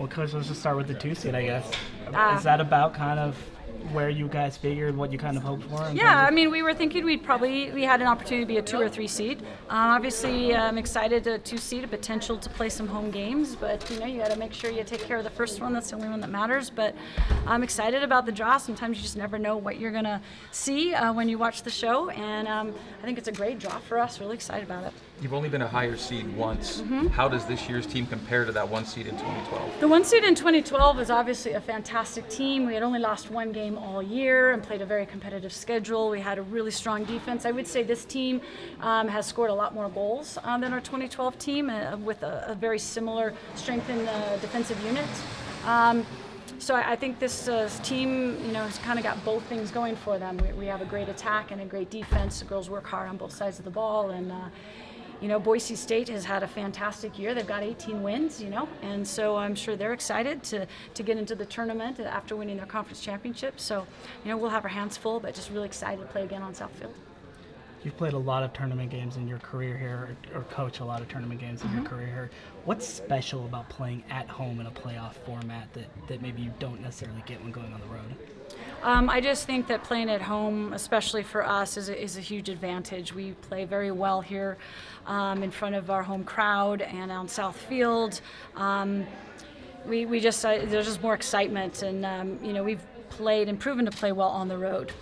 Well, Coach, let's just start with the 2 seed, I guess. Is Uh, that about kind of where you guys figured, what you kind of hoped for? Yeah, I mean, we were thinking we had an opportunity to be a 2 or 3 seed. Obviously, I'm excited to 2 seed, a potential to play some home games, but you got to make sure you take care of the first one. That's the only one that matters. But I'm excited about the draw. Sometimes you just never know what you're going to see when you watch the show, and I think it's a great draw for us. Really excited about it. You've only been a higher seed once. How does this year's team compare to that 1 seed in 2012? The 1 seed in 2012 is obviously a fantastic team. We had only lost 1 game all year and played a very competitive schedule. We had a really strong defense. I would say this team has scored a lot more goals than our 2012 team with a very similar strength in the defensive unit. So I think this team, has kind of got both things going for them. We have a great attack and a great defense. The girls work hard on both sides of the ball, and Boise State has had a fantastic year. They've got 18 wins, and so I'm sure they're excited to get into the tournament after winning their conference championship. So, we'll have our hands full, but just really excited to play again on Southfield. You've played a lot of tournament games in your career here, or coach a lot of tournament games in your career here. What's special about playing at home in a playoff format that maybe you don't necessarily get when going on the road? I just think that playing at home, especially for us, is a huge advantage. We play very well here in front of our home crowd and on South Field. We just there's just more excitement, and we've played and proven to play well on the road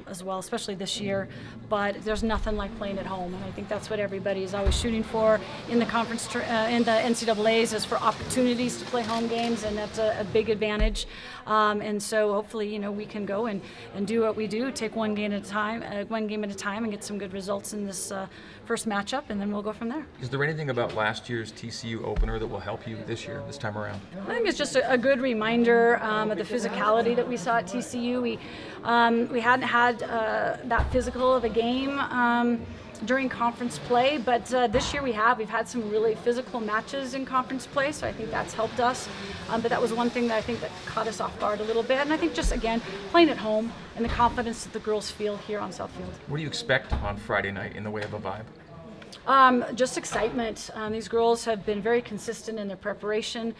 as well, especially this year. But there's nothing like playing at home, and I think that's what everybody is always shooting for in the conference, in the NCAAs, is for opportunities to play home games, and that's a big advantage. And so hopefully, we can go and do what we do, take one game at a time, and get some good results in this first matchup, and then we'll go from there. Is there anything about last year's TCU opener that will help you this year, this time around? I think it's just a good reminder of the physicality that we saw at TCU. We hadn't had that physical of a game during conference play, but this year we've had some really physical matches in conference play, so I think that's helped us. But that was one thing that I think that caught us off guard a little bit, and I think just, again, playing at home and the confidence that the girls feel here on Southfield. What do you expect on Friday night in the way of a vibe? Just excitement. These girls have been very consistent in their preparation.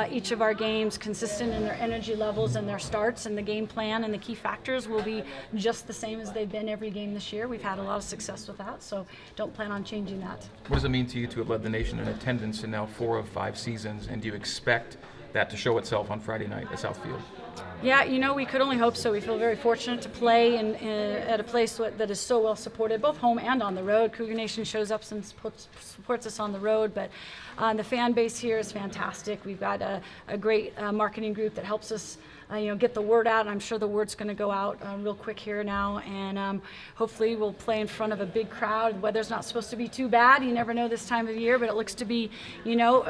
Each of our games, consistent in their energy levels and their starts, and the game plan and the key factors will be just the same as they've been every game this year. We've had a lot of success with that, so don't plan on changing that. What does it mean to you to have led the nation in attendance in now 4 of 5 seasons, and do you expect that to show itself on Friday night at Southfield? Yeah, we could only hope so. We feel very fortunate to play at a place that is so well supported, both home and on the road. Cougar Nation shows up and supports us on the road, but the fan base here is fantastic. We've got a great marketing group that helps us get the word out. I'm sure the word's going to go out real quick here now, and hopefully we'll play in front of a big crowd. The weather's not supposed to be too bad. You never know this time of year, but it looks to be,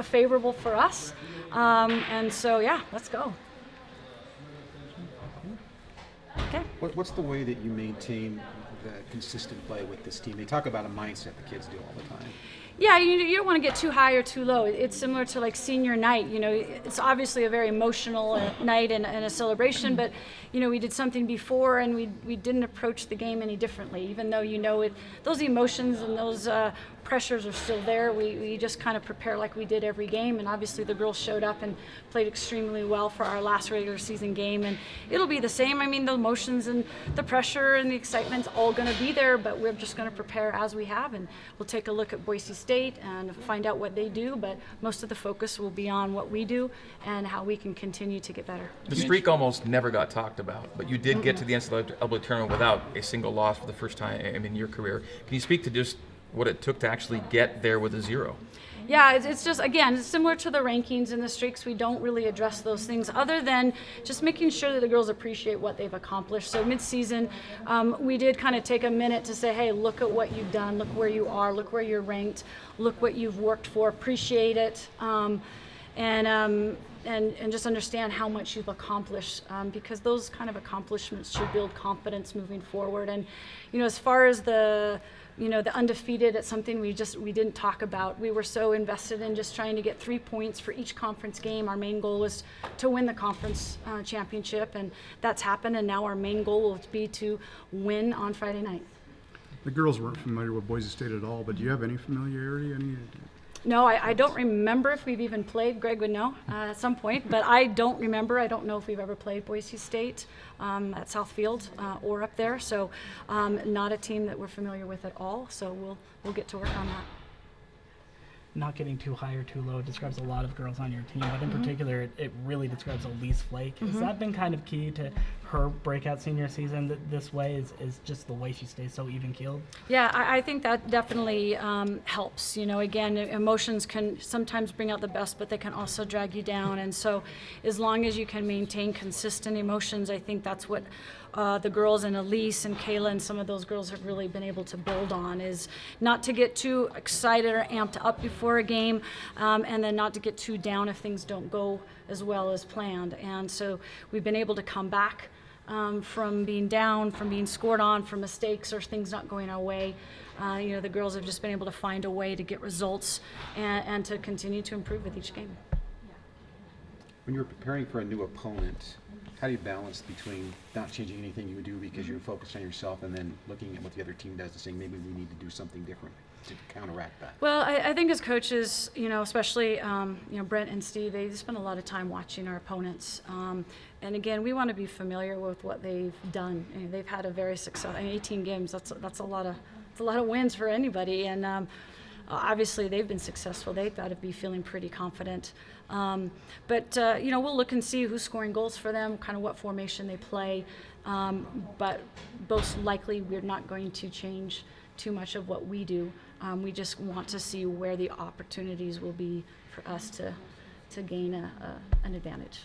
favorable for us. And so, yeah, let's go. Okay. What's the way that you maintain the consistent play with this team? They talk about a mindset the kids do all the time. Yeah, you don't want to get too high or too low. It's similar to like senior night. It's obviously a very emotional night and a celebration, but we did something before, and we didn't approach the game any differently. Even though those emotions and those pressures are still there, we just kind of prepare like we did every game. And obviously the girls showed up and played extremely well for our last regular season game, and it'll be the same. I mean, the emotions and the pressure and the excitement's all going to be there, but we're just going to prepare as we have, and we'll take a look at Boise State and find out what they do, but most of the focus will be on what we do and how we can continue to get better. The streak almost never got talked about, but you did get to the NCAA tournament without a single loss for the first time in your career. Can you speak to just what it took to actually get there with a 0? Yeah, it's just, again, it's similar to the rankings and the streaks. We don't really address those things other than just making sure that the girls appreciate what they've accomplished. So mid-season, we did kind of take a minute to say, hey, look at what you've done, look where you are, look where you're ranked, look what you've worked for, appreciate it, and just understand how much you've accomplished, because those kind of accomplishments should build confidence moving forward. And, as far as the undefeated, it's something we didn't talk about. We were so invested in just trying to get 3 points for each conference game. Our main goal was to win the conference championship, and that's happened, and now our main goal will be to win on Friday night. The girls weren't familiar with Boise State at all, but do you have any familiarity? No, I don't remember if we've even played. Greg would know at some point, but I don't remember. I don't know if we've ever played Boise State at Southfield or up there. So not a team that we're familiar with at all. So we'll get to work on that. Not getting too high or too low describes a lot of girls on your team, but in particular, it really describes Elise Flake. Has that been kind of key to her breakout senior season this way, is just the way she stays so even-keeled? Yeah, I think that definitely helps. You know, again, emotions can sometimes bring out the best, but they can also drag you down. And so as long as you can maintain consistent emotions, I think that's what the girls and Elise and Kayla and some of those girls have really been able to build on, is not to get too excited or amped up before a game, and then not to get too down if things don't go as well as planned. And so we've been able to come back from being down, from being scored on, from mistakes or things not going our way. You know, the girls have just been able to find a way to get results and to continue to improve with each game. When you're preparing for a new opponent, how do you balance between not changing anything you do because you're focused on yourself, and then looking at what the other team does and saying maybe we need to do something different to counteract that? Well, I think as coaches, you know, especially you know, Brent and Steve, they spend a lot of time watching our opponents. And again, we want to be familiar with what they've done. I mean, they've had a very successful 18 games. That's a lot of wins for anybody. And obviously, they've been successful. They've got to be feeling pretty confident. But you know, we'll look and see who's scoring goals for them, kind of what formation they play. But most likely, we're not going to change too much of what we do. We just want to see where the opportunities will be for us to gain an advantage.